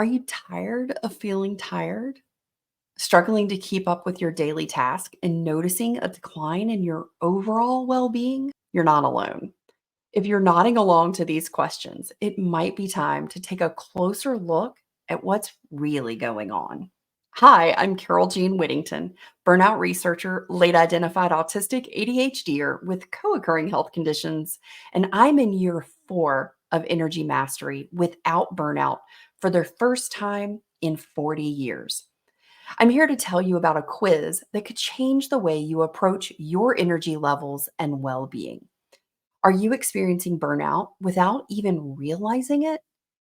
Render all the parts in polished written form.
Are you tired of feeling tired? Struggling to keep up with your daily task and noticing a decline in your overall well being? You're not alone. If you're nodding along to these questions, it might be time to take a closer look at what's really going on. Hi, I'm Carole Jean Whittington, burnout researcher, late identified autistic ADHDer with co occurring health conditions, and I'm in year 4 of energy mastery without burnout for the first time in 40 years. I'm here to tell you about a quiz that could change the way you approach your energy levels and well being. Are you experiencing burnout without even realizing it?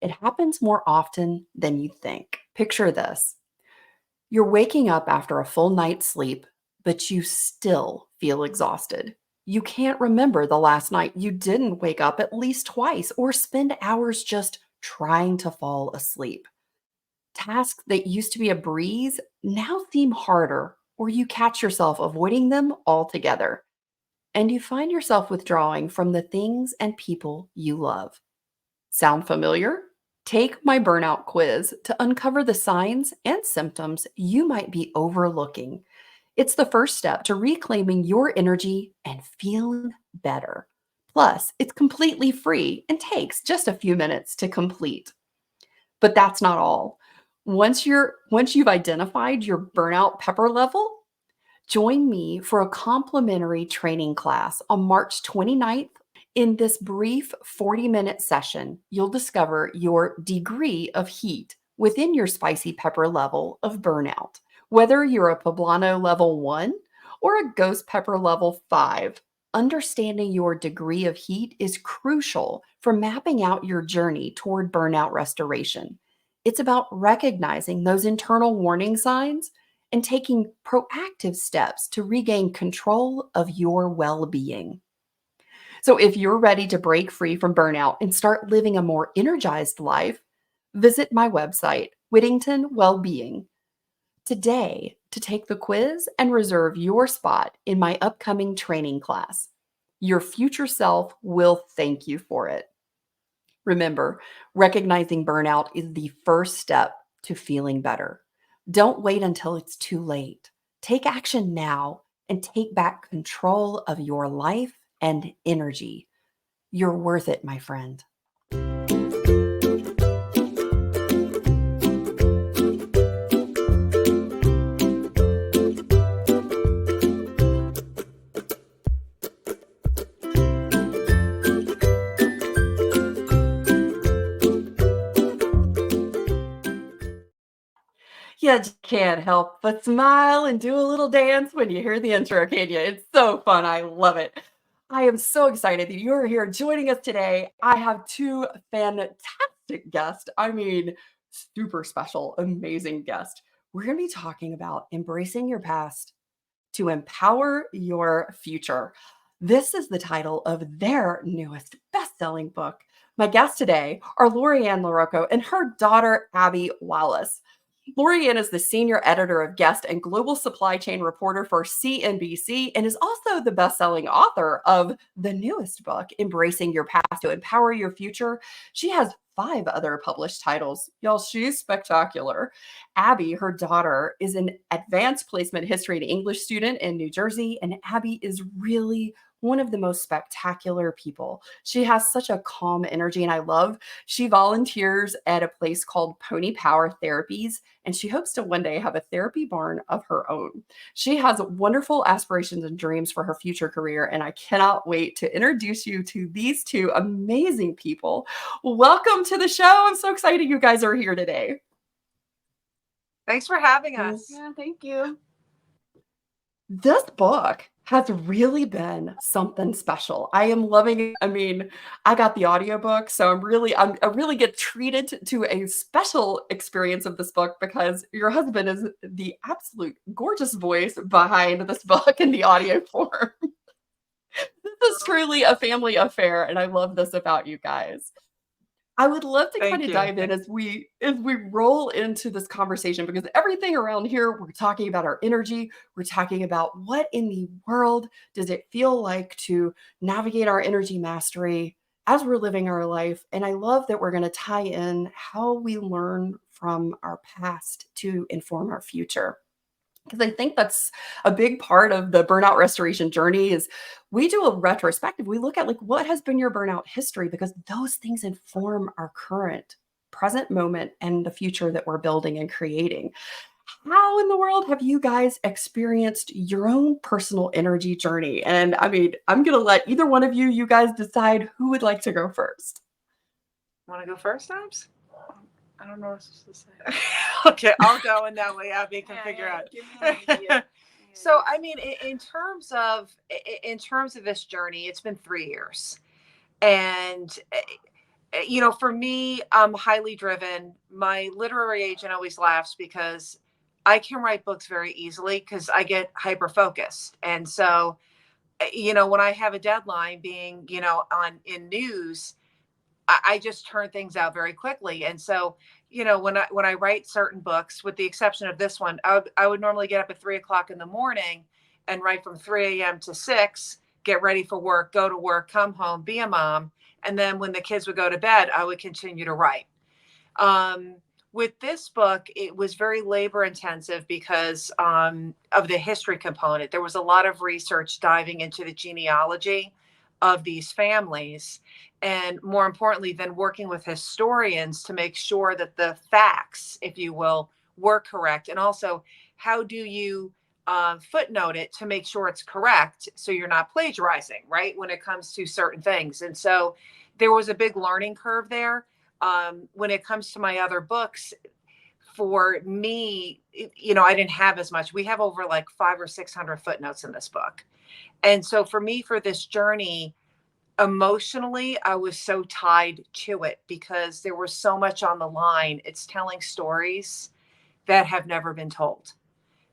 It happens more often than you think. Picture this: you're waking up after a full night's sleep, but you still feel exhausted. You can't remember the last night you didn't wake up at least twice or spend hours just trying to fall asleep. Tasks that used to be a breeze now seem harder, or you catch yourself avoiding them altogether. And you find yourself withdrawing from the things and people you love. Sound familiar? Take my burnout quiz to uncover the signs and symptoms you might be overlooking. It's the first step to reclaiming your energy and feeling better. Plus, it's completely free and takes just a few minutes to complete. But that's not all. Once you've identified your burnout pepper level, join me for a complimentary training class on March 29th. In this brief 40-minute session, you'll discover your degree of heat within your spicy pepper level of burnout. Whether you're a poblano level 1 or a ghost pepper level 5, understanding your degree of heat is crucial for mapping out your journey toward burnout restoration. It's about recognizing those internal warning signs and taking proactive steps to regain control of your well being. So, if you're ready to break free from burnout and start living a more energized life, visit my website, Whittington Wellbeing, today to take the quiz and reserve your spot in my upcoming training class. Your future self will thank you for it. Remember, recognizing burnout is the first step to feeling better. Don't wait until it's too late. Take action now and take back control of your life and energy. You're worth it, my friend. You just can't help but smile and do a little dance when you hear the intro, can you? It's so fun. I love it. I am so excited that you're here joining us today. I have two fantastic guests. I mean, super special, amazing guests. We're going to be talking about embracing your past to empower your future. This is the title of their newest best-selling book. My guests today are Lori Ann LaRocco and her daughter, Abby Wallace. Lori Ann is the senior editor of Guest and global supply chain reporter for CNBC and is also the best-selling author of the newest book, Embracing Your Past to Empower Your Future. She has 5 other published titles. Y'all, she's spectacular. Abby, her daughter, is an advanced placement history and English student in New Jersey, and Abby is really one of the most spectacular people. She has such a calm energy, and I love she volunteers at a place called Pony Power Therapies, and she hopes to one day have a therapy barn of her own. She has wonderful aspirations and dreams for her future career, and I cannot wait to introduce you to these two amazing people. Welcome to the show. I'm so excited you guys are here today. Thanks for having us. Yeah, thank you. This book has really been something special. I am loving it. I mean, I got the audiobook, so I really get treated to a special experience of this book because your husband is the absolute gorgeous voice behind this book in the audio form. This is truly a family affair, and I love this about you guys. I would love to kind of dive in as we roll into this conversation, because everything around here, we're talking about our energy. We're talking about what in the world does it feel like to navigate our energy mastery as we're living our life. And I love that we're going to tie in how we learn from our past to inform our future. Because I think that's a big part of the burnout restoration journey is we do a retrospective. We look at like what has been your burnout history because those things inform our current present moment and the future that we're building and creating. How in the world have you guys experienced your own personal energy journey? And I mean, I'm going to let either one of you guys decide who would like to go first. Want to go first, Abs? I don't know what to say. Okay, I'll go, and that way Abby can figure out. Give me an idea. So, I mean, in terms of this journey, it's been 3 years, and for me, I'm highly driven. My literary agent always laughs because I can write books very easily because I get hyper focused, and so when I have a deadline, being in news, I just turn things out very quickly. And so, when I write certain books, with the exception of this one, I would normally get up at 3 o'clock in the morning and write from 3 a.m. to 6, get ready for work, go to work, come home, be a mom. And then when the kids would go to bed, I would continue to write. With this book, it was very labor intensive because of the history component. There was a lot of research diving into the genealogy of these families. And more importantly, then working with historians to make sure that the facts, if you will, were correct. And also, how do you footnote it to make sure it's correct so you're not plagiarizing, right, when it comes to certain things. And so there was a big learning curve there. When it comes to my other books, for me, I didn't have as much. We have over like 500 or 600 footnotes in this book. And so for me, for this journey, emotionally, I was so tied to it because there was so much on the line. It's telling stories that have never been told.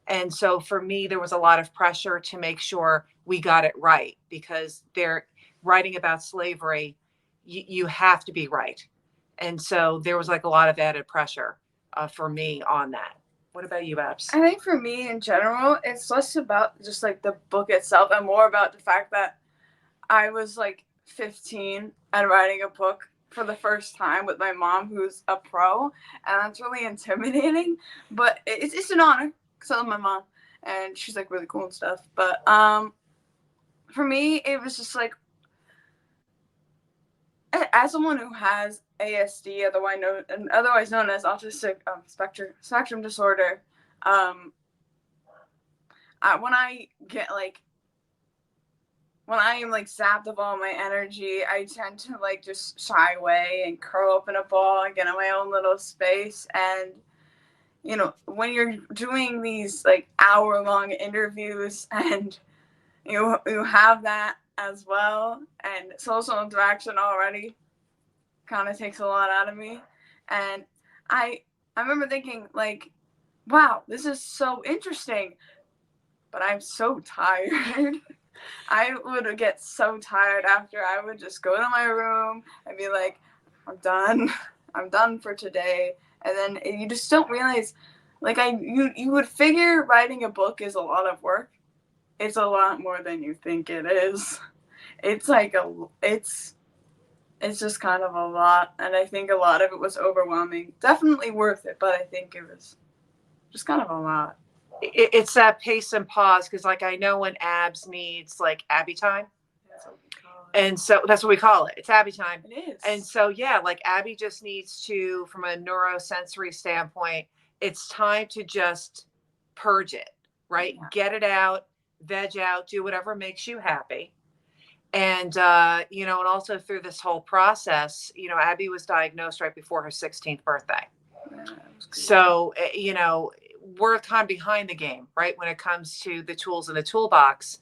And so for me, there was a lot of pressure to make sure we got it right because they're writing about slavery. You have to be right. And so there was like a lot of added pressure for me on that. What about you, Babs? I think for me in general, it's less about just like the book itself and more about the fact that I was like 15 and writing a book for the first time with my mom, who's a pro, and that's really intimidating, but it's an honor because I love my mom and she's like really cool and stuff. But for me, it was just like, as someone who has ASD, otherwise known as autistic spectrum disorder, when I am like zapped of all my energy, I tend to like just shy away and curl up in a ball and get in my own little space. And when you're doing these like hour-long interviews and you have that as well, and social interaction already kind of takes a lot out of me. And I remember thinking like, wow, this is so interesting, but I'm so tired. I would get so tired after. I would just go to my room and be like, I'm done. I'm done for today. And then you just don't realize, like you would figure writing a book is a lot of work. It's a lot more than you think it is. It's like it's just kind of a lot. And I think a lot of it was overwhelming. Definitely worth it, but I think it was just kind of a lot. It's that pace and pause because like I know when Abs needs like Abby time. That's what we call it. And so that's what we call it. It's Abby time. It is. And so yeah, like Abby just needs to, from a neurosensory standpoint, it's time to just purge it, right? Yeah. Get it out, veg out, do whatever makes you happy. And and also through this whole process, Abby was diagnosed right before her 16th birthday. Yeah, so we're time behind the game, right, when it comes to the tools in the toolbox.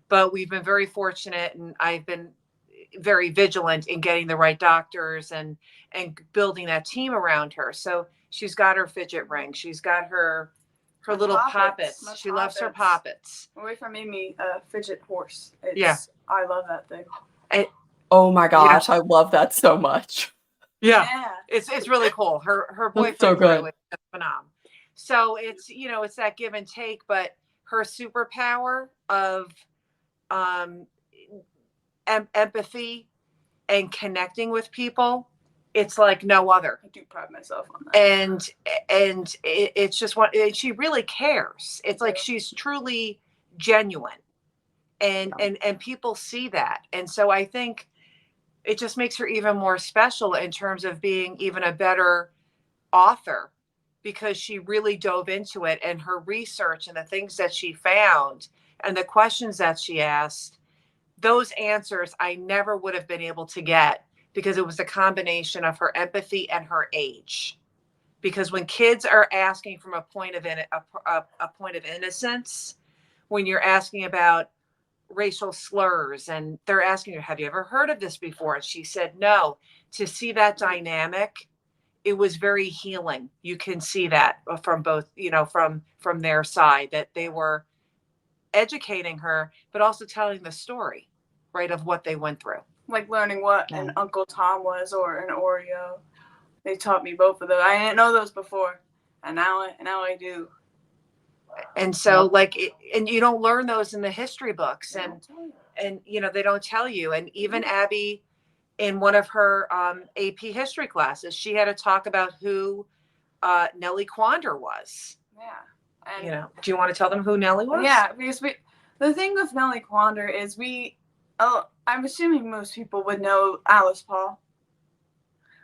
But we've been very fortunate, and I've been very vigilant in getting the right doctors and building that team around her. So she's got her fidget ring. She's got her little poppets. She loves her poppets. My boyfriend made me a fidget horse. Yeah. I love that thing. Oh my gosh, yeah. I love that so much. Yeah. It's really cool. Her boyfriend so good. Really is phenomenal. So it's that give and take, but her superpower of empathy and connecting with people, it's like no other. I do pride myself on that. And it's just what, and she really cares. It's like she's truly genuine, and people see that. And so I think it just makes her even more special in terms of being even a better author, because she really dove into it, and her research and the things that she found and the questions that she asked, those answers I never would have been able to get, because it was a combination of her empathy and her age. Because when kids are asking from a point of a point of innocence, when you're asking about racial slurs and they're asking her, have you ever heard of this before? And she said no. To see that dynamic, it was very healing. You can see that from both, from their side, that they were educating her, but also telling the story, right, of what they went through. Like learning what an Uncle Tom was or an Oreo. They taught me both of those. I didn't know those before, and now I do. And so, and you don't learn those in the history books, and they don't tell you. And even Abby, in one of her AP history classes, she had to talk about who Nellie Quander was. Yeah. And, do you want to tell them who Nellie was? Yeah, because the thing with Nellie Quander is I'm assuming most people would know Alice Paul,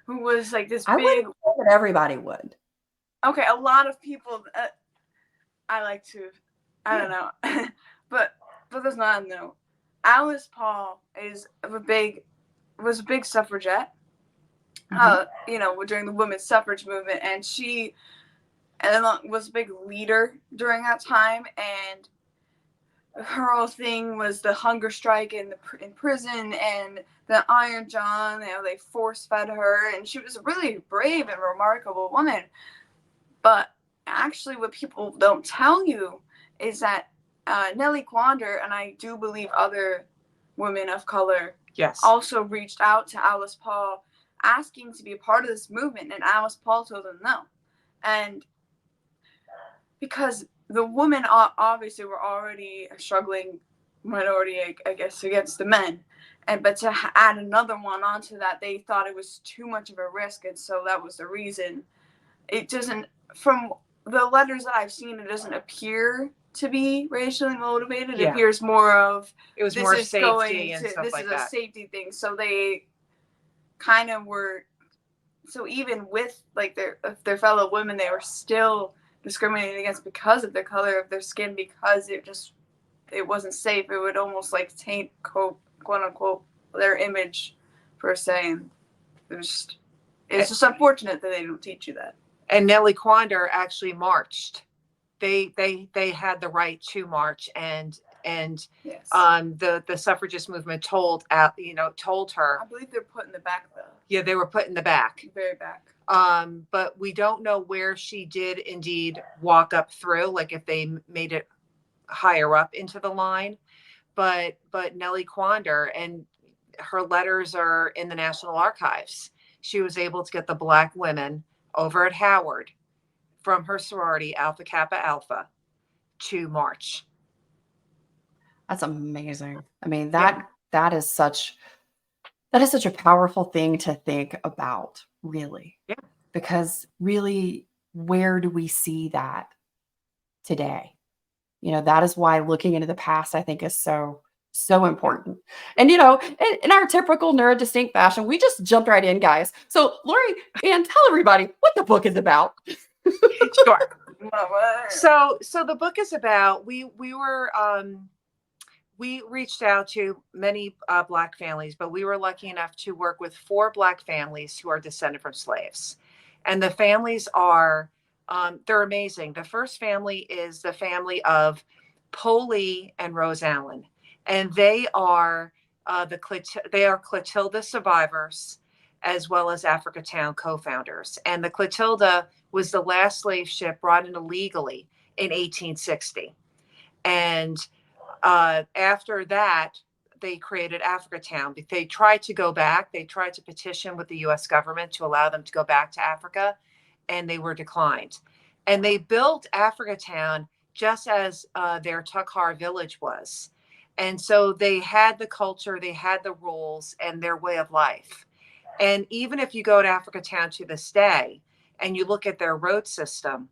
who was like this I big. wouldn't say that everybody would. Okay, a lot of people. I like to. I don't know, but there's not no. Alice Paul was a big suffragette. During the women's suffrage movement, and she was a big leader during that time, and her whole thing was the hunger strike in prison and the Iron John. They force fed her, and she was a really brave and remarkable woman. But actually, what people don't tell you is that Nellie Quander, and I do believe other women of color, also reached out to Alice Paul asking to be a part of this movement, and Alice Paul told them no. And because the women obviously were already a struggling minority, I guess, against the men, but to add another one onto that, they thought it was too much of a risk, and so that was the reason. It doesn't, from the letters that I've seen, it doesn't appear to be racially motivated. It appears more of it was more safety and stuff like that. This is a safety thing. So they kind of were. So even with their fellow women, they were still discriminated against because of the color of their skin, because it wasn't safe. It would almost taint, quote unquote, their image per se. And it's just unfortunate that they don't teach you that. And Nellie Quander actually marched. They had the right to march, and yes. The suffragist movement told her. I believe they're put in the back though. Yeah, they were put in the back. Very back. But we don't know where she did indeed walk up through, like if they made it higher up into the line. But Nellie Quander, and her letters are in the National Archives. She was able to get the Black women over at Howard from her sorority, Alpha Kappa Alpha, to march. That's amazing. I mean, that is such a powerful thing to think about, really. Yeah. Because really, where do we see that today? That is why looking into the past, I think, is so important. And, in our typical neurodistinct fashion, we just jumped right in, guys. So, Lori Ann, tell everybody what the book is about. Sure. So the book is about, we reached out to many Black families, but we were lucky enough to work with 4 Black families who are descended from slaves. And the families are, they're amazing. The first family is the family of Polly and Rose Allen. And they are Clotilda survivors, as well as Africatown co-founders. And the Clotilda was the last slave ship brought in illegally in 1860. And after that, they created Africatown. They tried to go back. They tried to petition with the U.S. government to allow them to go back to Africa, and they were declined. And they built Africatown just as their Tukhar village was. And so they had the culture, they had the rules and their way of life. And even if you go to Africatown to this day and you look at their road system,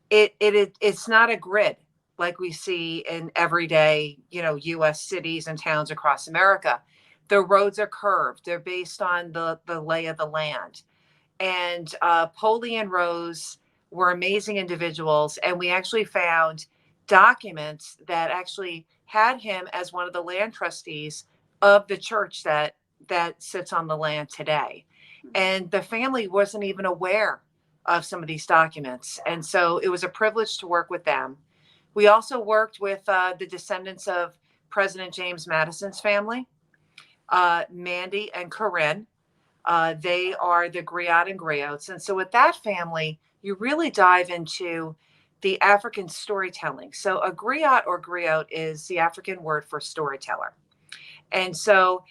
it's not a grid like we see in everyday, US cities and towns across America. The roads are curved. They're based on the lay of the land. And Polly and Rose were amazing individuals. And we actually found documents that actually had him as one of the land trustees of the church that sits on the land today. And the family wasn't even aware of some of these documents. And so it was a privilege to work with them. We also worked with the descendants of President James Madison's family, Mandy and Corinne. They are the griot and griots. And so with that family, you really dive into the African storytelling. So a griot or griot is the African word for storyteller. And so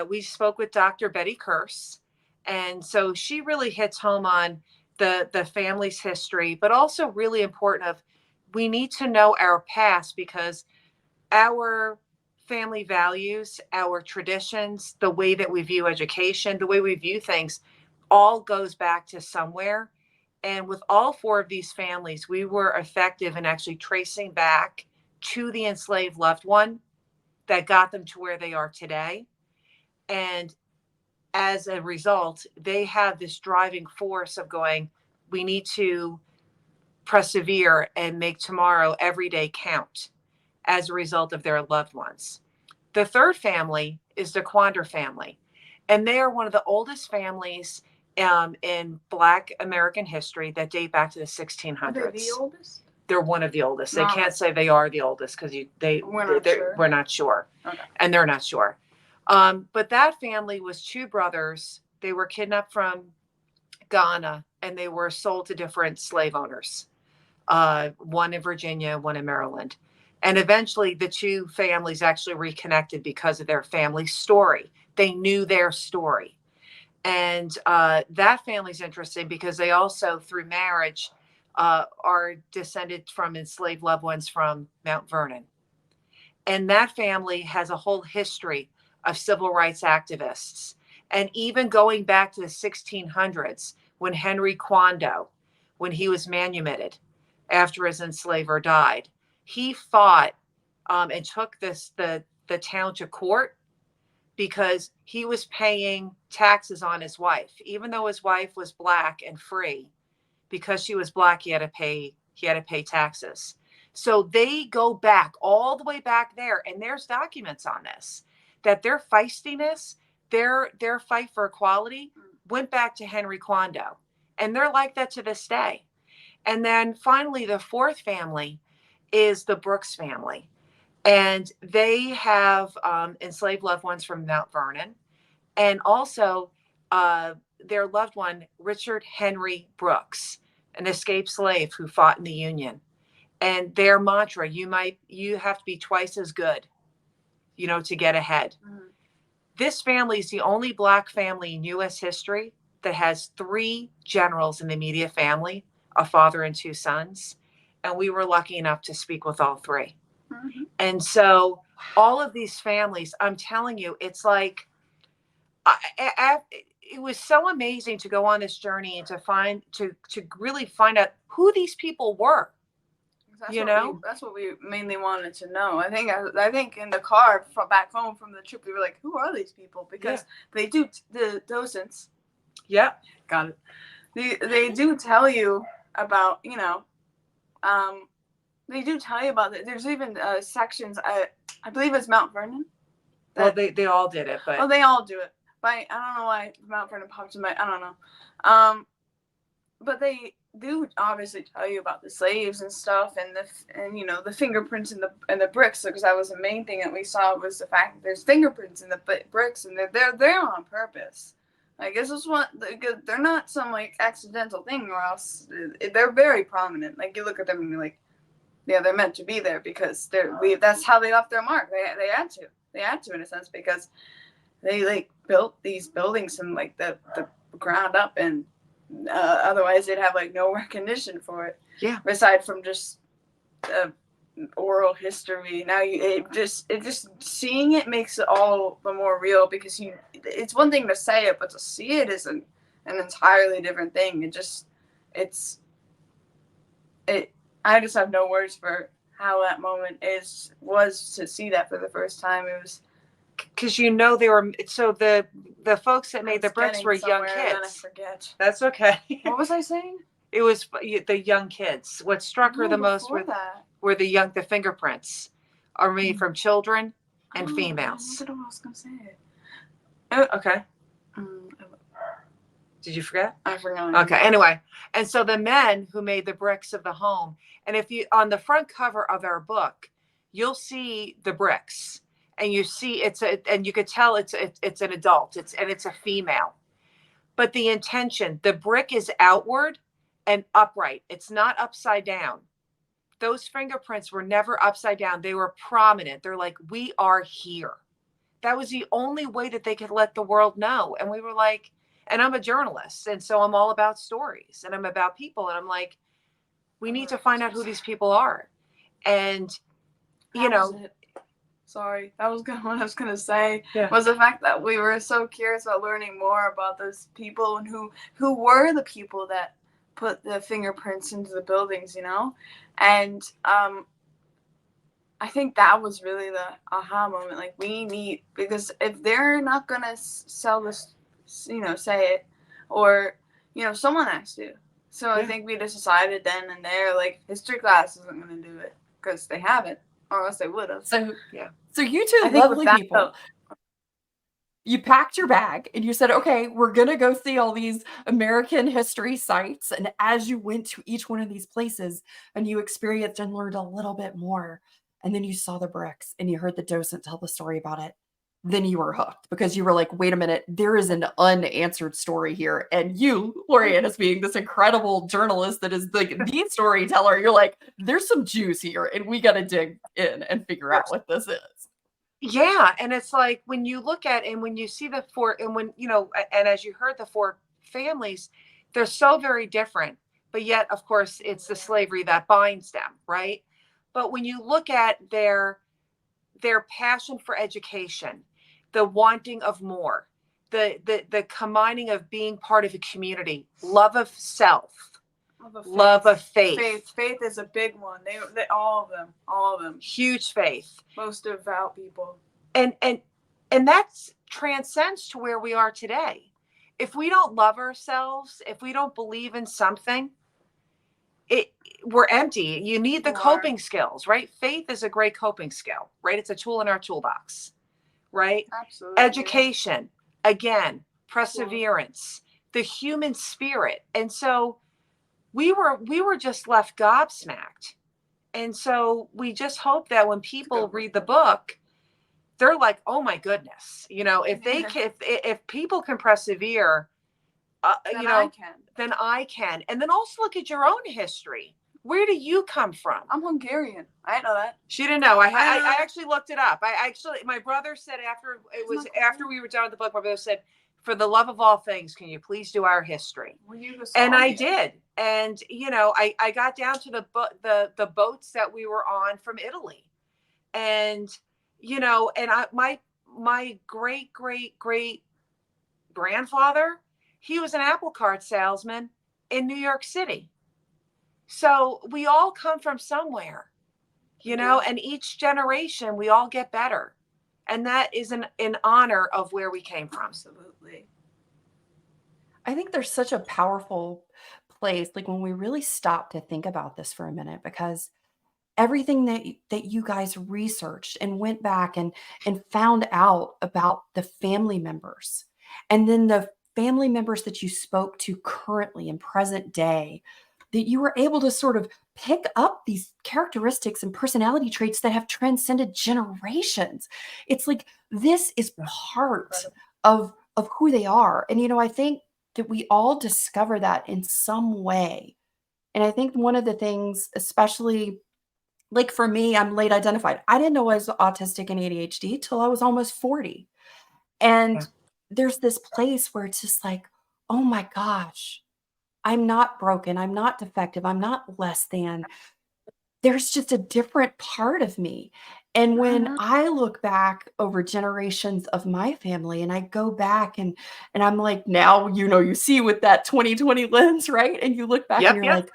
we spoke with Dr. Betty Curse. And so she really hits home on the family's history, but also really important of we need to know our past because our family values, our traditions, the way that we view education, the way we view things, all goes back to somewhere. And with all four of these families, we were effective in actually tracing back to the enslaved loved one that got them to where they are today. And as a result, they have this driving force of going, we need to persevere and make tomorrow every day count as a result of their loved ones. The third family is the Quander family, and they are one of the oldest families in Black American history that date back to the 1600s. Are they the oldest? They're one of the oldest. They can't say they are the oldest because we're not sure. Okay. And they're not sure. But that family was two brothers. They were kidnapped from Ghana and they were sold to different slave owners, one in Virginia, one in Maryland. And eventually the two families actually reconnected because of their family story. They knew their story. And that family's interesting because they also, through marriage, are descended from enslaved loved ones from Mount Vernon. And that family has a whole history of civil rights activists. And even going back to the 1600s, when Henry Quando, when he was manumitted after his enslaver died, he fought and took the town to court because he was paying taxes on his wife, even though his wife was Black and free. Because she was Black, he had to pay taxes. So they go back all the way back there, and there's documents on this that their feistiness, their fight for equality went back to Henry Quando, and they're like that to this day. And then finally, the fourth family is the Brooks family. And they have enslaved loved ones from Mount Vernon. And also their loved one, Richard Henry Brooks, an escaped slave who fought in the Union. And their mantra, you have to be twice as good, to get ahead. Mm-hmm. This family is the only Black family in U.S. history that has 3 generals in the immediate family, a father and 2 sons. And we were lucky enough to speak with all 3. Mm-hmm. And so all of these families, I'm telling you, it's like, it was so amazing to go on this journey and to really find out who these people were. That's what we mainly wanted to know. I think in the car back home from the trip, we were like, who are these people? Because they do, the docents. Yeah. Got it. They do tell you about, they do tell you about it. There's even sections, I believe it's Mount Vernon. Well, they all did it, but. Oh, they all do it. But I don't know why Mount Vernon popped in my, I don't know. But they do obviously tell you about the slaves and stuff, and the fingerprints in the bricks, because that was the main thing that we saw was the fact that there's fingerprints in the bricks, and they're there on purpose. Like, this is what they're not some like accidental thing, or else they're very prominent. Like, you look at them and you're like, yeah, they're meant to be there because that's how they left their mark. They had to in a sense, because they like built these buildings from like the ground up, and otherwise they'd have like no recognition for it. Yeah. Aside from just oral history. Now it just seeing it makes it all the more real, because it's one thing to say it, but to see it is an entirely different thing. I just have no words for how that moment was to see that for the first time. It was because they were, so the folks that made the bricks were young kids. And then I forget. That's okay. What was I saying? It was the young kids. What struck her the most were the fingerprints are made from children and females. I don't know what I was gonna say. Okay. Did you forget? I forgot. Okay. Anyway, and so the men who made the bricks of the home, and if you on the front cover of our book, you'll see the bricks, and you see and you could tell it's an adult. It's a female, but the intention, the brick is outward and upright. It's not upside down. Those fingerprints were never upside down. They were prominent. They're like, we are here. That was the only way that they could let the world know. And we were like, and I'm a journalist, and so I'm all about stories, and I'm about people, and I'm like, we need to find out who these people are. And Sorry, that was what I was gonna say. Yeah. Was the fact that we were so curious about learning more about those people and who were the people that put the fingerprints into the buildings, and I think that was really the aha moment. Like, we need, because if they're not gonna sell this, say it, or someone has to. So I think we just decided then and there, like, history class isn't gonna do it because they haven't, or else they would have. So you two lovely people, you packed your bag and you said, okay, we're going to go see all these American history sites. And as you went to each one of these places and you experienced and learned a little bit more, and then you saw the bricks and you heard the docent tell the story about it, then you were hooked, because you were like, wait a minute, there is an unanswered story here. And you, Lori Ann, as being this incredible journalist that is like the storyteller, you're like, there's some juice here and we got to dig in and figure out what this is. Yeah. And it's like, when you look at, and when you see the four, and when, and as you heard the four families, they're so very different, but yet, of course, it's the slavery that binds them. Right. But when you look at their passion for education, the wanting of more, the combining of being part of a community, love of self, love of faith. Faith is a big one. They all of them. Huge faith. Most devout people. And that transcends to where we are today. If we don't love ourselves, if we don't believe in something, we're empty. You need the coping skills, right? Faith is a great coping skill, right? It's a tool in our toolbox, right? Absolutely. Education, again, perseverance, the human spirit. And so we were just left gobsmacked. And so we just hope that when people read the book, they're like, oh my goodness, if people can persevere, then I can. And then also look at your own history. Where do you come from? I'm Hungarian. I didn't know that. She didn't know. I actually looked it up. My brother said after we were done with the book, my brother said, for the love of all things, can you please do our history? And I did. And, I got down to the boats that we were on from Italy. And, my great grandfather, he was an apple cart salesman in New York City. So we all come from somewhere, and each generation we all get better. And that is in honor of where we came from. Absolutely. I think there's such a powerful place, like when we really stop to think about this for a minute, because everything that you guys researched and went back and found out about the family members, and then the family members that you spoke to currently in present day, that you were able to sort of pick up these characteristics and personality traits that have transcended generations. It's like, this is part of who they are. And, I think that we all discover that in some way. And I think one of the things, especially like for me, I'm late identified. I didn't know I was autistic and ADHD till I was almost 40. And there's this place where it's just like, oh my gosh, I'm not broken. I'm not defective. I'm not less than. there's just a different part of me. And when I look back over generations of my family and I go back and I'm like, now, you see with that 2020 lens, right? And you look back and Yep, you're yep. like,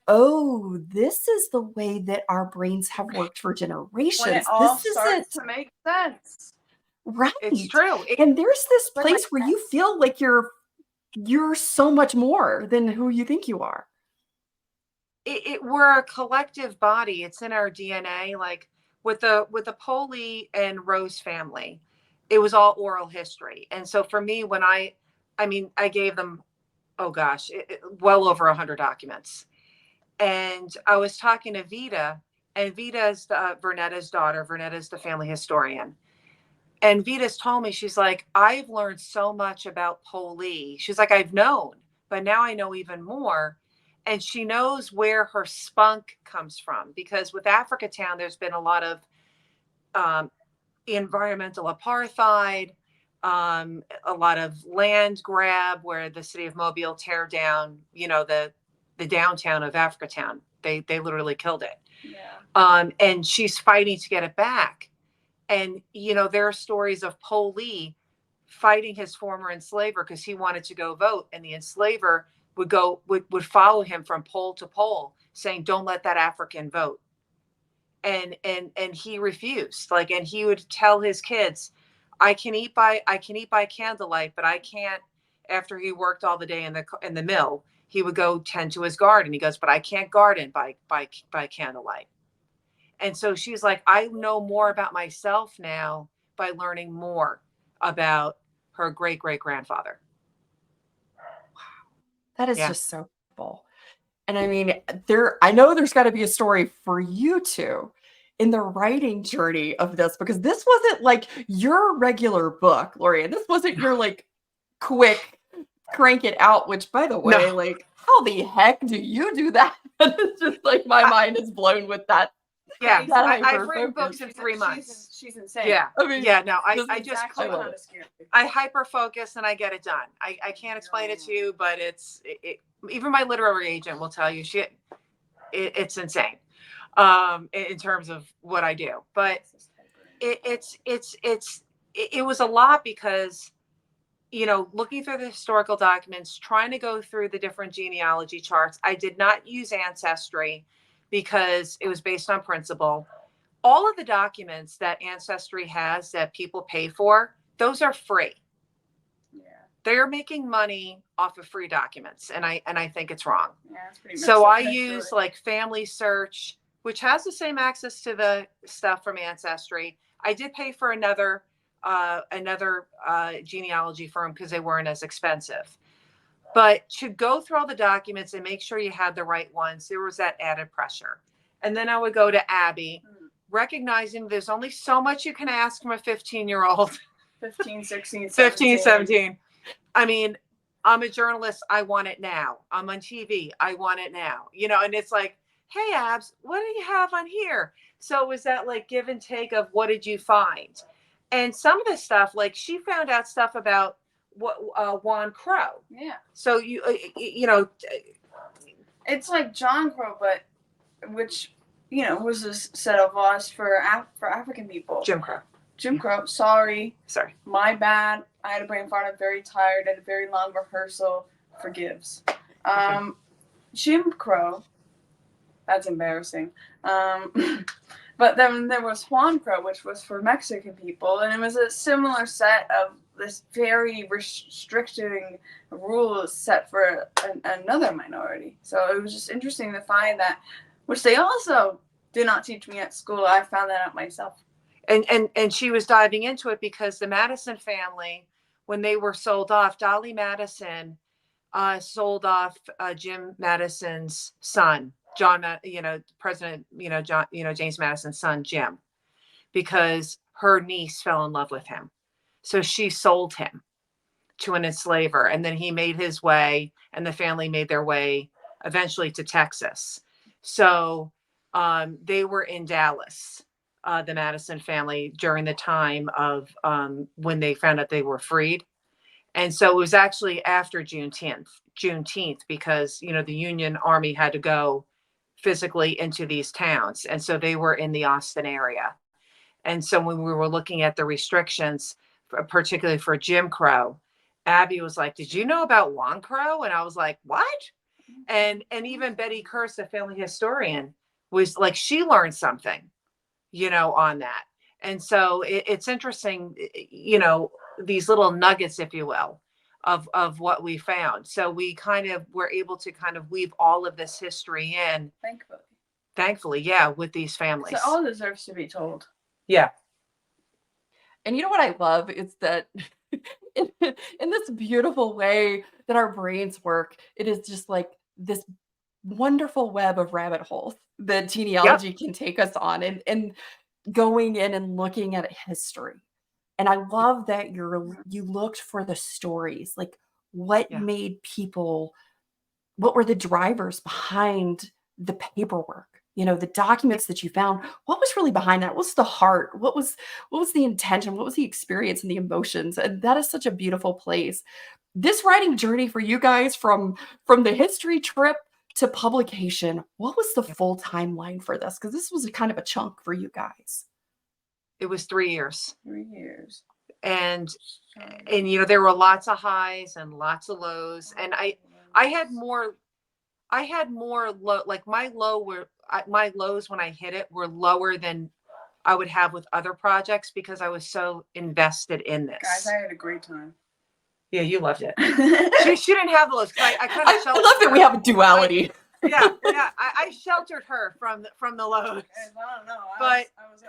oh, this is the way that our brains have worked for When it generations. all This starts isn't to make sense. right. It's true. And there's this But, like, place where you feel like you're so much more than who you think you are. We're a collective body. It's in our DNA. Like with the Poli and Rose family, it was all oral history. And so for me, when I gave them, oh gosh, well over 100 documents. And I was talking to Vita, and Vita is Vernetta's daughter. Vernetta is the family historian. And Vita's told me, she's like, I've learned so much about Poli. She's like, I've known, but now I know even more. And she knows where her spunk comes from, because with Africa Town, there's been a lot of environmental apartheid, a lot of land grab, where the city of Mobile tear down, the downtown of Africa Town. They literally killed it. Yeah. And she's fighting to get it back. And, there are stories of Poli fighting his former enslaver because he wanted to go vote. And the enslaver would follow him from pole to pole saying, don't let that African vote. And he refused. And he would tell his kids, I can eat by candlelight, but I can't. After he worked all the day in the mill, he would go tend to his garden. He goes, but I can't garden by candlelight. And so she's like, I know more about myself now by learning more about her great great grandfather. That is Yeah. just so cool. And I mean, I know there's got to be a story for you two in the writing journey of this, because this wasn't like your regular book, Lori Ann. This wasn't your quick crank it out, which, by the way, No. how the heck do you do that? It's just my mind is blown with that. Yeah, That I've written hyper-focus. books in 3 months. She's insane. Yeah. I mean, yeah, no, this I is just, actually I love kind it. of scary. I hyper focus and I get it done. I can't explain it to you, but even my literary agent will tell you it's insane in terms of what I do. But it was a lot because, looking through the historical documents, trying to go through the different genealogy charts. I did not use Ancestry because it was based on principle. All of the documents that Ancestry has that people pay for, those are free. Yeah. They're making money off of free documents, and I think it's wrong. Yeah, it's pretty So messed up, I actually. use Family Search, which has the same access to the stuff from Ancestry. I did pay for another genealogy firm because they weren't as expensive. But to go through all the documents and make sure you had the right ones, there was that added pressure. And then I would go to Abby, recognizing there's only so much you can ask from a 15-year-old. 15, 16, 15, 17. I mean, I'm a journalist. I want it now. I'm on TV. I want it now. And it's like, hey, Abs, what do you have on here? So it was that give and take of what did you find? And some of the stuff, she found out stuff about what Juan Crow. Yeah. So it's like John Crow, but which was a set of laws for African people. Jim Crow. Jim Crow. Sorry. My bad. I had a brain fart. I'm very tired. I had a very long rehearsal. Forgives. Jim Crow. That's embarrassing. But then there was Juan Crow, which was for Mexican people, and it was a similar set of this very restricting rules set for another minority. So it was just interesting to find that, which they also did not teach me at school. I found that out myself. And she was diving into it because the Madison family, when they were sold off, Dolly Madison sold off Jim Madison's son, John, President, John, James Madison's son, Jim, because her niece fell in love with him. So she sold him to an enslaver, and then he made his way, and the family made their way eventually to Texas. So they were in Dallas, the Madison family, during the time of when they found out they were freed. And so it was actually after Juneteenth, because, the Union Army had to go physically into these towns. And so they were in the Austin area. And so when we were looking at the restrictions, particularly for Jim Crow, Abby was like, "Did you know about Juan Crow?" And I was like, "What?" And even Betty Kurse, the family historian, was like, she learned something, on that. And so it's interesting, these little nuggets, if you will, of what we found. So we kind of were able to kind of weave all of this history in. Thankfully, yeah, with these families. So all deserves to be told. Yeah. And you know what I love is that in this beautiful way that our brains work, it is just like this wonderful web of rabbit holes that genealogy can take us on, and going in and looking at history. And I love that you looked for the stories, like what made people, what were the drivers behind the paperwork, the documents that you found. What was really behind that? What's the heart? What was the intention? What was the experience and the emotions? And that is such a beautiful place. This writing journey for you guys, from the history trip to publication, what was the full timeline for this? Because this was a kind of a chunk for you guys. It was 3 years. 3 years. And there were lots of highs and lots of lows. And I had more low, like my lows when I hit it were lower than I would have with other projects, because I was so invested in this. Guys, I had a great time. Yeah, you loved it. she didn't have the lows. I kind of I love that we have a duality. I sheltered her from the lows. I don't know.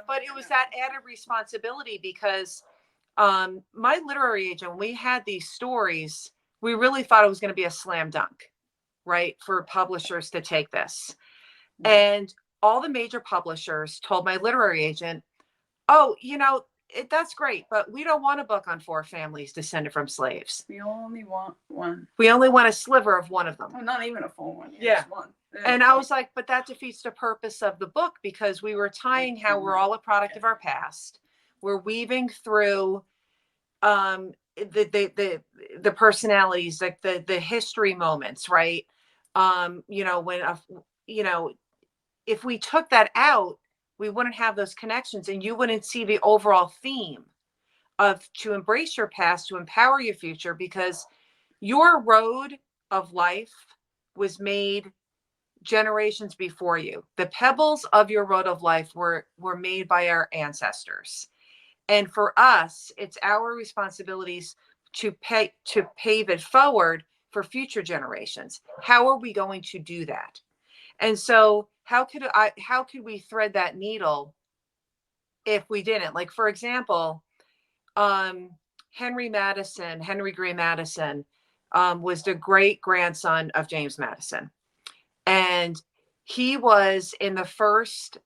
But it was that added responsibility, because my literary agent, when we had these stories, we really thought it was going to be a slam dunk, right, for publishers to take this. And all the major publishers told my literary agent, "Oh, that's great, but we don't want a book on 4 families descended from slaves. We only want one. We only want a sliver of one of them." Oh, not even a full one. Yeah. Just one. And I was like, but that defeats the purpose of the book, because we were tying how we're all a product of our past. We're weaving through the personalities, like the history moments, right? If we took that out, we wouldn't have those connections, and you wouldn't see the overall theme of to embrace your past, to empower your future, because your road of life was made generations before you. The pebbles of your road of life were made by our ancestors. And for us, it's our responsibilities to pave it forward for future generations. How are we going to do that? And so how could we thread that needle if we didn't? Like, for example, Henry Gray Madison was the great grandson of James Madison. And he was in the first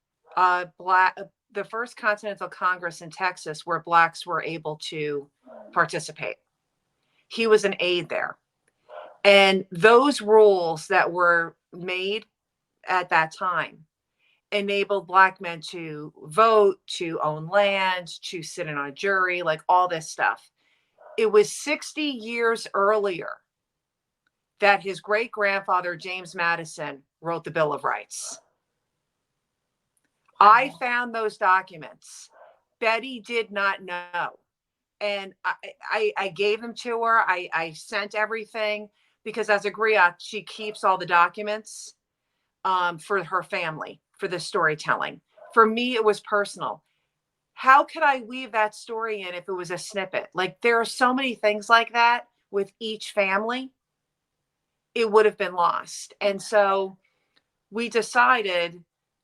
Continental Congress in Texas, where Blacks were able to participate. He was an aide there. And those rules that were made at that time enabled Black men to vote, to own land, to sit in on a jury, like all this stuff. It was 60 years earlier that his great-grandfather, James Madison, wrote the Bill of Rights. I found those documents. Betty did not know. And I gave them to her. I sent everything, because as a griot, she keeps all the documents for her family, for the storytelling. For me, it was personal. How could I weave that story in if it was a snippet? Like, there are so many things like that with each family. It would have been lost. And so we decided,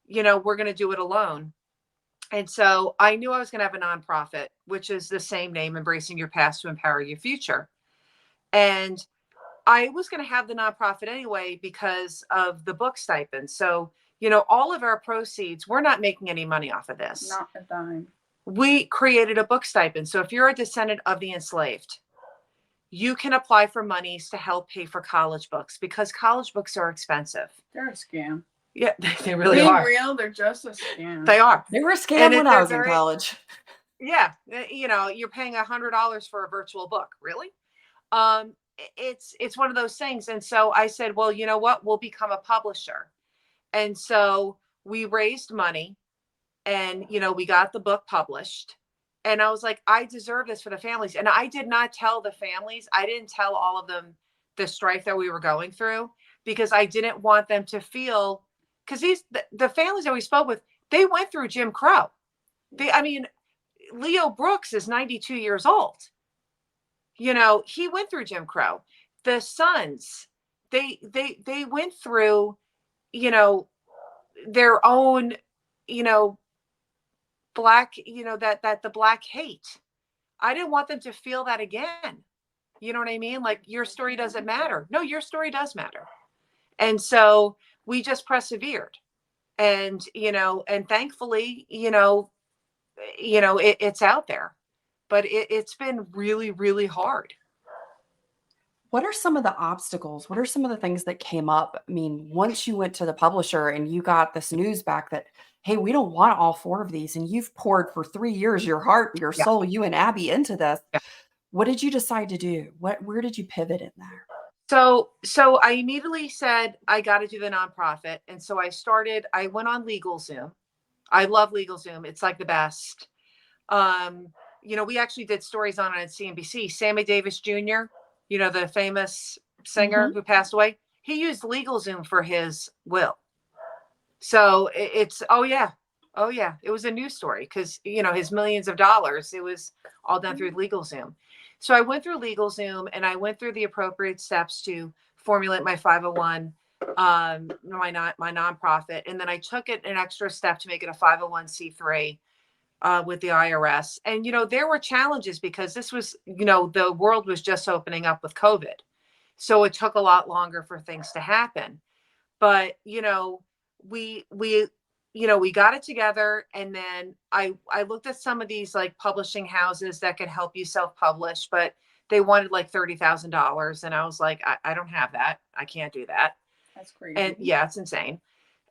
we're going to do it alone. And so I knew I was going to have a nonprofit, which is the same name, Embracing Your Past to Empower Your Future. And I was going to have the nonprofit anyway because of the book stipend. So, all of our proceeds, we're not making any money off of this. Not a dime. We created a book stipend. So if you're a descendant of the enslaved, you can apply for monies to help pay for college books, because college books are expensive. They're a scam. Yeah, they really are. Being real, they're just a scam. They are. They were a scam when I was in college. Yeah. You're paying $100 for a virtual book. Really? It's one of those things. And so I said, well, you know what? We'll become a publisher. And so we raised money and, we got the book published. And I was like, I deserve this for the families. And I did not tell the families, I didn't tell all of them the strife that we were going through, because I didn't want them to feel, because the families that we spoke with, they went through Jim Crow. Leo Brooks is 92 years old. He went through Jim Crow. The sons, they went through, their own, black, that the black hate. I didn't want them to feel that again. You know what I mean? Like, your story doesn't matter. No, your story does matter. And so we just persevered. And, and thankfully, it's out there, but it's been really, really hard. What are some of the obstacles? What are some of the things that came up? I mean, once you went to the publisher and you got this news back that, hey, we don't want all 4 of these, and you've poured for 3 years your heart, your soul, you and Abby into this. Yeah. What did you decide to do? Where did you pivot in there? So I immediately said, I got to do the nonprofit. And so I went on LegalZoom. I love LegalZoom. It's like the best. We actually did stories on it at CNBC. Sammy Davis Jr., the famous singer who passed away, he used LegalZoom for his will. So it's, oh yeah. It was a news story because, his millions of dollars, it was all done through LegalZoom. So I went through LegalZoom and I went through the appropriate steps to formulate my 501, my nonprofit. And then I took it an extra step to make it a 501c3 with the IRS. And, there were challenges because this was, the world was just opening up with COVID. So it took a lot longer for things to happen. But, we got it together. And then I looked at some of these like publishing houses that could help you self-publish, but they wanted like $30,000. And I was like, I don't have that. I can't do that. That's crazy. And yeah, it's insane.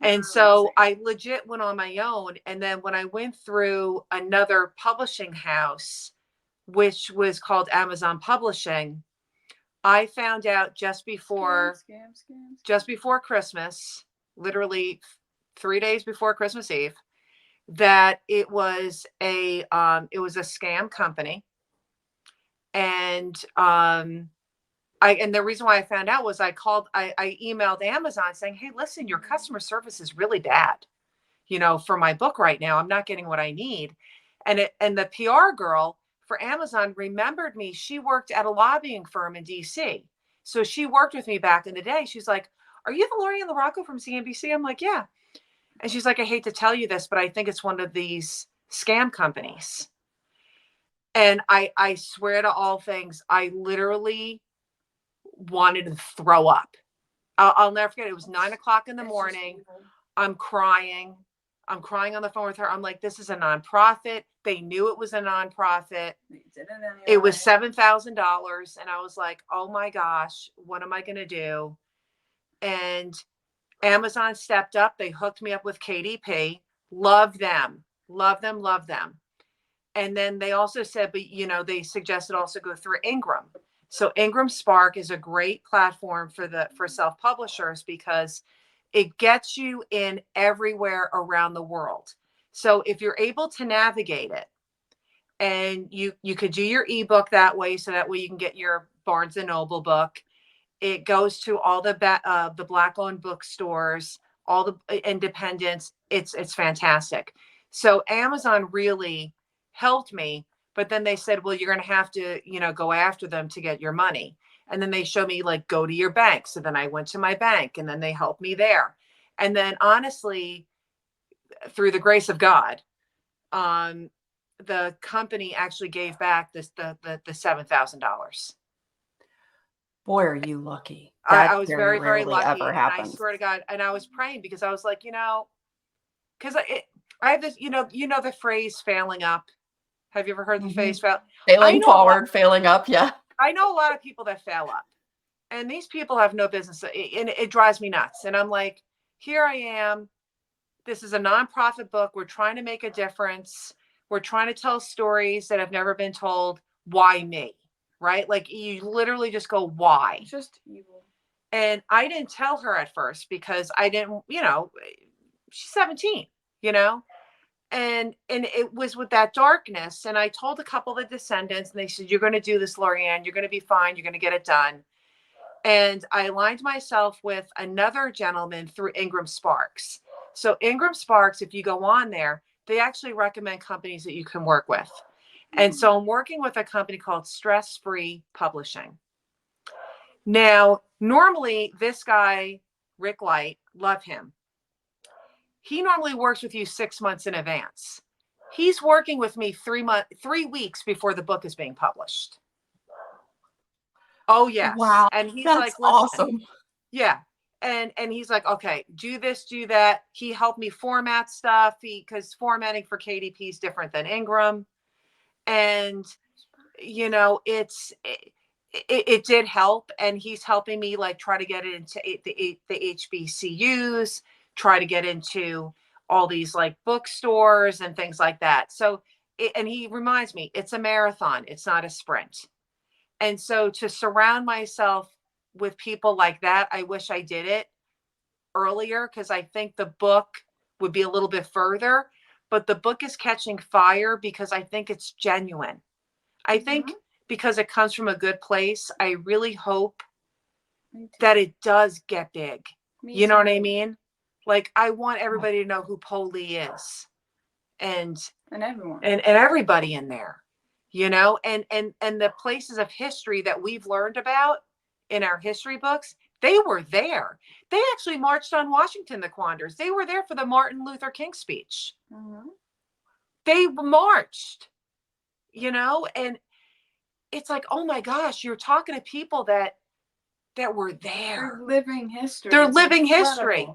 And so I legit went on my own. And then when I went through another publishing house, which was called Amazon Publishing, I found out just before Christmas, literally 3 days before Christmas Eve, that it was a scam company. And the reason why I found out was I emailed Amazon saying, hey, listen, your customer service is really bad, for my book right now. I'm not getting what I need. And the PR girl for Amazon remembered me. She worked at a lobbying firm in DC. So she worked with me back in the day. She's like, are you the Lori Ann LaRocco from CNBC? I'm like, yeah. And she's like, I hate to tell you this, but I think it's one of these scam companies. And I swear to all things, I literally wanted to throw up. I'll never forget. It was 9:00 in the morning. I'm crying on the phone with her. I'm like, this is a nonprofit. They knew it was a nonprofit. It was $7,000. And I was like, oh my gosh, what am I going to do? And Amazon stepped up. They hooked me up with KDP. Love them. And then they also said, but they suggested also go through Ingram. So Ingram Spark is a great platform for self-publishers because it gets you in everywhere around the world. So if you're able to navigate it, and you could do your ebook that way, so that way you can get your Barnes and Noble book. It goes to all the Black-owned bookstores, all the independents. It's fantastic. So Amazon really helped me, but then they said, well, you're going to have to, go after them to get your money. And then they showed me like, go to your bank. So then I went to my bank and then they helped me there. And then honestly, through the grace of God, the company actually gave back the $7,000. Boy, are you lucky. I was very, very lucky. Ever and happens. I swear to God, and I was praying because I was like, because I have this, the phrase failing up. Have you ever heard the phrase failing forward, failing up? Yeah. I know a lot of people that fail up, and these people have no business. And it drives me nuts. And I'm like, here I am. This is a nonprofit book. We're trying to make a difference. We're trying to tell stories that have never been told. Why me? Right? Like you literally just go, why? It's just evil. And I didn't tell her at first because I didn't, she's 17, you know, and it was with that darkness. And I told a couple of the descendants, and they said, "You're going to do this, Lori Ann. You're going to be fine. You're going to get it done." And I aligned myself with another gentleman through Ingram Sparks. So Ingram Sparks, if you go on there, they actually recommend companies that you can work with. And so I'm working with a company called Stress Free Publishing. Now, normally this guy, Rick Light, love him. He normally works with you 6 months in advance. He's working with me 3 weeks before the book is being published. Oh yes. Wow. And he's That's like, awesome. Yeah. And he's like, okay, do this, do that. He helped me format stuff because formatting for KDP is different than Ingram. And, it did help. And he's helping me like try to get it into the HBCUs, try to get into all these like bookstores and things like that. So, and he reminds me, it's a marathon. It's not a sprint. And so to surround myself with people like that, I wish I did it earlier because I think the book would be a little bit further. But the book is catching fire because I think it's genuine. I think because it comes from a good place, I really hope that it does get big. You know what I mean? Like, I want everybody to know who Polly is. And everyone. And everybody in there. And the places of history that we've learned about in our history books, they were there. They actually marched on Washington, the Quandars. They were there for the Martin Luther King speech. They marched, and it's like, oh my gosh, you're talking to people that were there. They're living history. They're living history.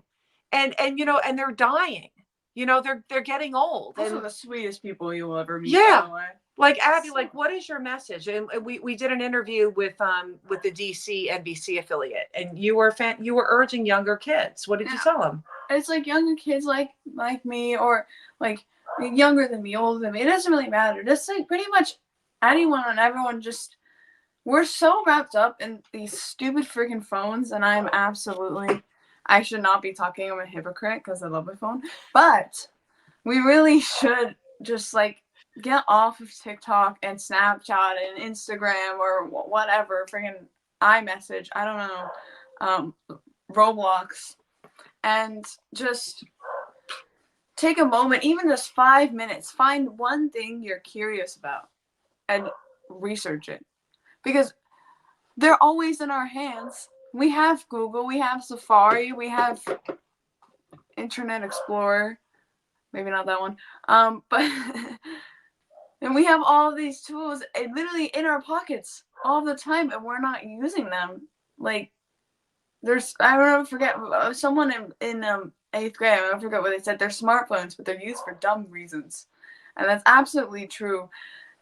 And they're dying. They're getting old. Those are the sweetest people you will ever meet. Yeah. By the way. Like, Abby, like, what is your message? And we did an interview with the DC NBC affiliate, and you were urging younger kids. What did you tell them? It's like younger kids like me, or like younger than me, older than me. It doesn't really matter. Just like pretty much anyone and everyone. Just we're so wrapped up in these stupid freaking phones, and I should not be talking. I'm a hypocrite because I love my phone, but we really should just like get off of TikTok and Snapchat and Instagram or whatever, freaking iMessage, I don't know, Roblox, and just take a moment, even just 5 minutes, find one thing you're curious about and research it, because they're always in our hands. We have Google, we have Safari, we have Internet Explorer, maybe not that one, but and we have all these tools literally in our pockets all the time, and we're not using them. Like, I don't forget, someone in 8th grade, I don't forget what they said, they're smartphones, but they're used for dumb reasons. And that's absolutely true.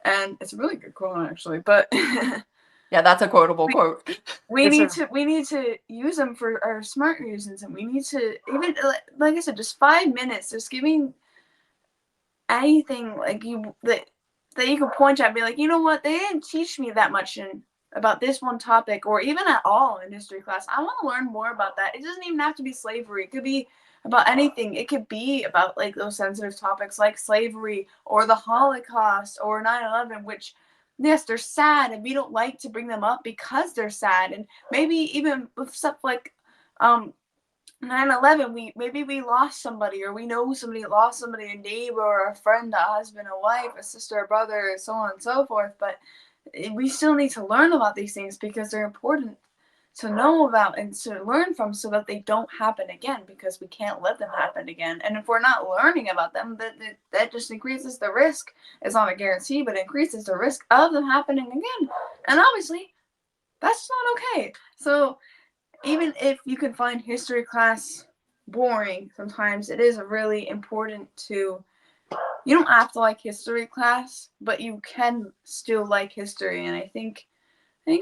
And it's a really good quote, actually, but yeah, that's a quotable quote. We need to use them for our smart reasons, and we need to, even like I said, just 5 minutes, just giving anything like that you can point at and be like, you know what, they didn't teach me that much about this one topic, or even at all in history class. I want to learn more about that. It doesn't even have to be slavery. It could be about anything. It could be about like those sensitive topics like slavery or the Holocaust or 9/11, which, yes, they're sad, and we don't like to bring them up because they're sad. And maybe even with stuff like 9/11, we lost somebody, or we know somebody lost somebody, a neighbor or a friend, a husband, a wife, a sister, a brother, so on and so forth. But we still need to learn about these things because they're important to know about and to learn from, so that they don't happen again, because we can't let them happen again. And if we're not learning about them, that just increases the risk. It's not a guarantee, but it increases the risk of them happening again. And obviously, that's not okay. So even if you can find history class boring, sometimes it is really important to, you don't have to like history class, but you can still like history. And I think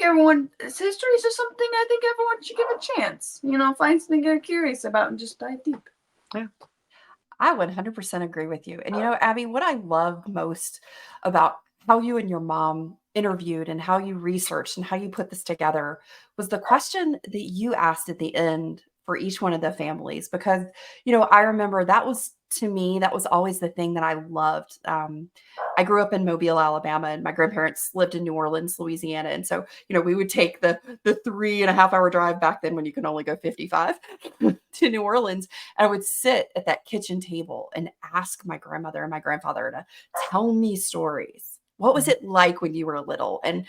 everyone, history is just something I think everyone should give a chance. Find something you're curious about and just dive deep. Yeah. I 100% agree with you. And Abby, what I love most about how you and your mom interviewed and how you researched and how you put this together was the question that you asked at the end for each one of the families. Because, I remember that was, to me, that was always the thing that I loved. I grew up in Mobile, Alabama, and my grandparents lived in New Orleans, Louisiana. And so, we would take the 3.5 hour drive back then when you can only go 55 to New Orleans. And I would sit at that kitchen table and ask my grandmother and my grandfather to tell me stories. What was it like when you were little? And,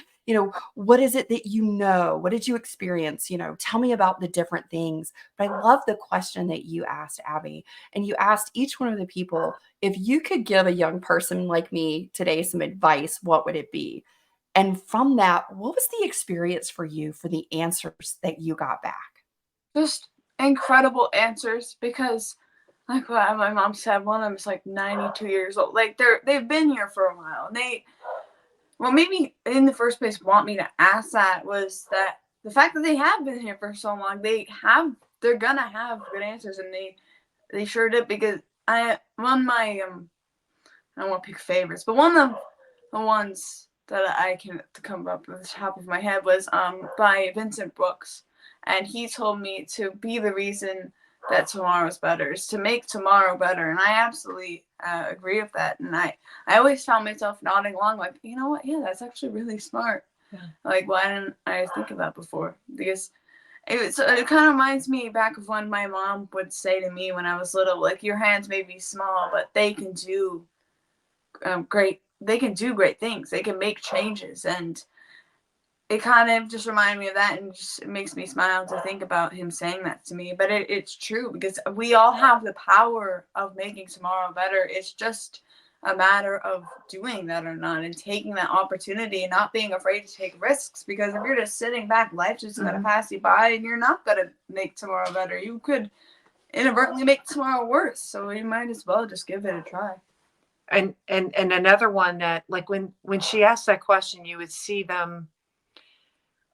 what is it that what did you experience? Tell me about the different things. But I love the question that you asked, Abby. And you asked each one of the people, if you could give a young person like me today some advice, what would it be? And from that, what was the experience for you for the answers that you got back? Just incredible answers, because like what my mom said, one of them is like 92 years old. Like they've been here for a while. And what made me in the first place want me to ask that was that the fact that they have been here for so long, they're gonna have good answers, and they sure did. Because I don't want to pick favorites, but one of the ones that I can come up with the top of my head was by Vincent Brooks, and he told me to be the reason that tomorrow's better, is to make tomorrow better. And I absolutely agree with that. And I always found myself nodding along, like, you know what? Yeah, that's actually really smart. Yeah. Like, why didn't I think of that before? Because it kind of reminds me back of when my mom would say to me when I was little, like, your hands may be small, but they can do great things. They can make changes. And it kind of just reminded me of that, and just it makes me smile to think about him saying that to me. But it's true, because we all have the power of making tomorrow better. It's just a matter of doing that or not, and taking that opportunity and not being afraid to take risks. Because if you're just sitting back, life's just going to pass you by, and you're not going to make tomorrow better. You could inadvertently make tomorrow worse. So you might as well just give it a try. And another one that, like, when she asked that question, you would see them,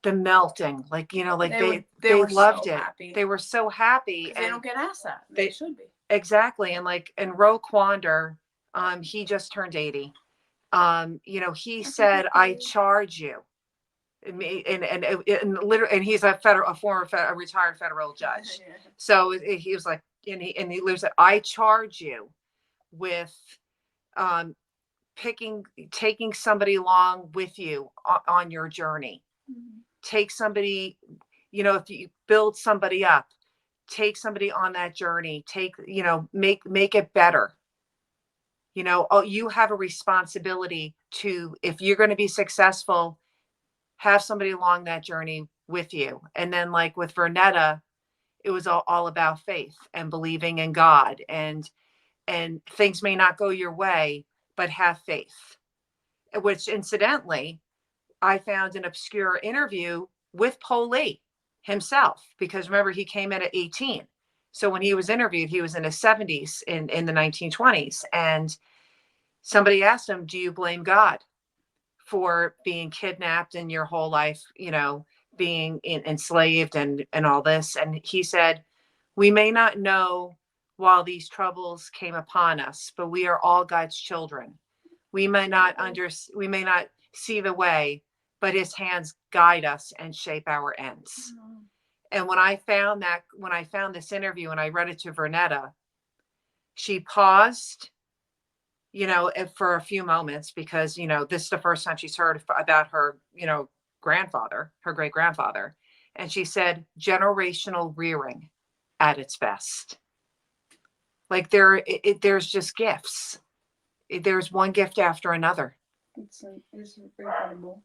the melting, like, they loved it. Happy. They were so happy. And they don't get asked that. They should be. Exactly. And Ro Quander, he just turned 80. He said, I charge you. And literally, and he's a retired federal judge. Yeah. So he was like, and he lives at, I charge you with taking somebody along with you on your journey. Mm-hmm. Take somebody, if you build somebody up, take somebody on that journey, make it better. You have a responsibility to, if you're going to be successful, have somebody along that journey with you. And then, like with Vernetta, it was all about faith and believing in God, and things may not go your way, but have faith, which incidentally, I found an obscure interview with Lee himself, because remember, he came in at 18. So when he was interviewed, he was in his 70s in the 1920s. And somebody asked him, do you blame God for being kidnapped in your whole life, being enslaved and all this? And he said, we may not know while these troubles came upon us, but we are all God's children. We may not see the way, but his hands guide us and shape our ends. Mm-hmm. And when I found this interview and I read it to Vernetta, she paused, for a few moments, because, this is the first time she's heard about her, grandfather, her great grandfather. And she said, generational rearing at its best. Like there's just gifts. There's one gift after another. It's incredible.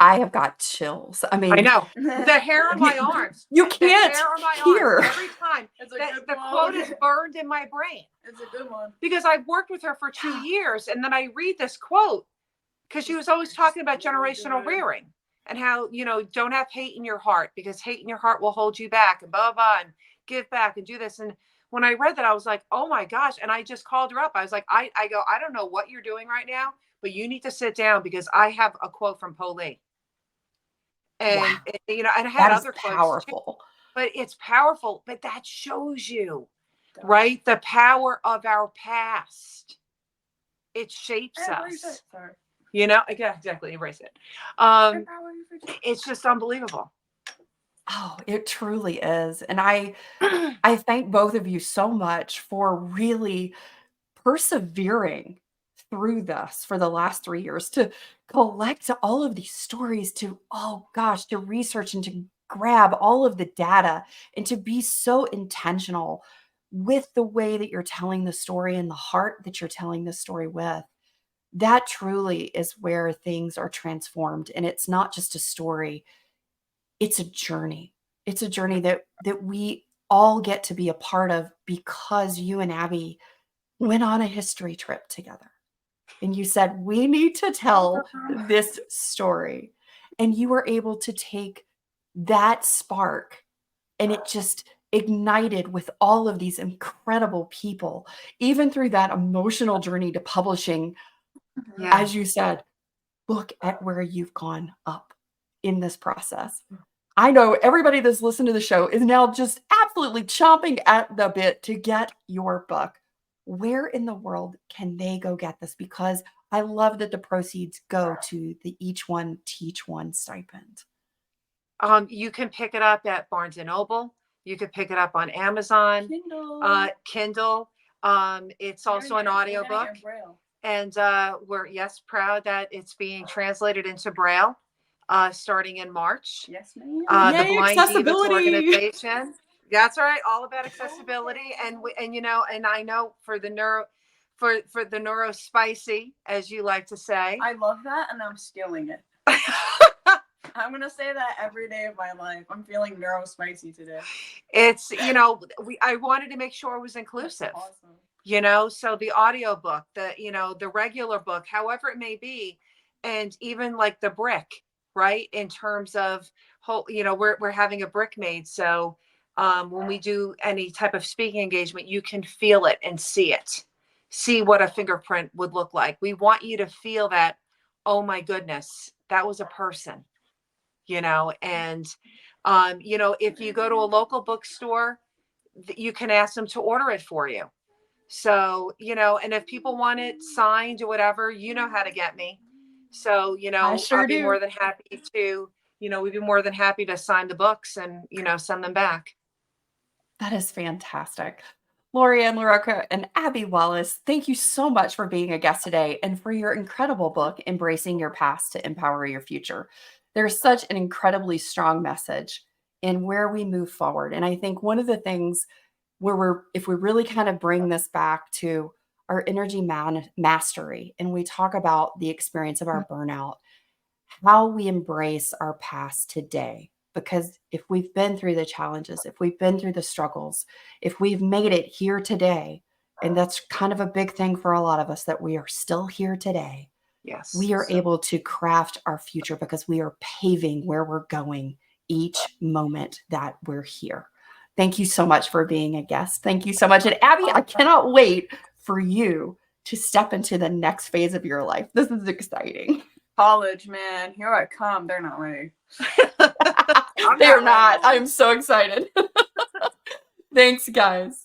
I have got chills. I mean, I know the hair on my arms. You can't hear every time. The quote is burned in my brain. It's a good one, because I've worked with her for 2 years, and then I read this quote, because she was always talking about generational rearing and how, don't have hate in your heart, because hate in your heart will hold you back, and blah, blah, and give back and do this. And when I read that, I was like, oh my gosh. And I just called her up. I was like, I don't know what you're doing right now, but you need to sit down, because I have a quote from Lee. And, wow. And I had other quotes powerful too, but it's powerful. But that shows you, right, the power of our past. it shapes Erase us. it. Sorry. You know, yeah, exactly. Erase it. It's just unbelievable. Oh, it truly is. And I thank both of you so much for really persevering through this for the last 3 years to collect all of these stories, to, oh gosh, to research and to grab all of the data and to be so intentional with the way that you're telling the story and the heart that you're telling the story with. That truly is where things are transformed. And it's not just a story, it's a journey. It's a journey that we all get to be a part of because you and Abby went on a history trip together. And you said, we need to tell this story. And you were able to take that spark and it just ignited with all of these incredible people, even through that emotional journey to publishing. Yeah. As you said, look at where you've gone up in this process. I know everybody that's listened to the show is now just absolutely chomping at the bit to get your book. Where in the world can they go get this? Because I love that the proceeds go to the Each One Teach One stipend. You can pick it up at Barnes and Noble. You could pick it up on Amazon, Kindle. It's also an audiobook. And we're, proud that it's being translated into Braille starting in March. Yes, ma'am. The Yay, Blind Divas accessibility. organization. That's right, all about accessibility. And you know, and I know for the neuro spicy, as you like to say. I love that, and I'm stealing it. I'm gonna say that every day of my life. I'm feeling neuro spicy today. It's, you know, I wanted to make sure it was inclusive. That's awesome. You know, so the audio book, the regular book, however it may be, and even like the brick, right? In terms of whole, we're having a brick made. So when we do any type of speaking engagement, you can feel it and see what a fingerprint would look like. We want you to feel that, oh my goodness, that was a person, and if you go to a local bookstore, you can ask them to order it for you. So, and if people want it signed or whatever, you know how to get me. So, I sure I'll be do. more than happy to, we'd be more than happy to sign the books and, send them back. That is fantastic. Lori Ann LaRocco and Abby Wallace, thank you so much for being a guest today and for your incredible book, Embracing Your Past to Empower Your Future. There's such an incredibly strong message in where we move forward. And I think one of the things where if we really kind of bring this back to our energy mastery, and we talk about the experience of our burnout, how we embrace our past today. Because if we've been through the challenges, if we've been through the struggles, if we've made it here today, and that's kind of a big thing for a lot of us, that we are still here today. Yes. We are able to craft our future because we are paving where we're going each moment that we're here. Thank you so much for being a guest. Thank you so much. And Abby, I cannot wait for you to step into the next phase of your life. This is exciting. College, man. Here I come. They're not ready. They're not. I'm so excited. Thanks, guys.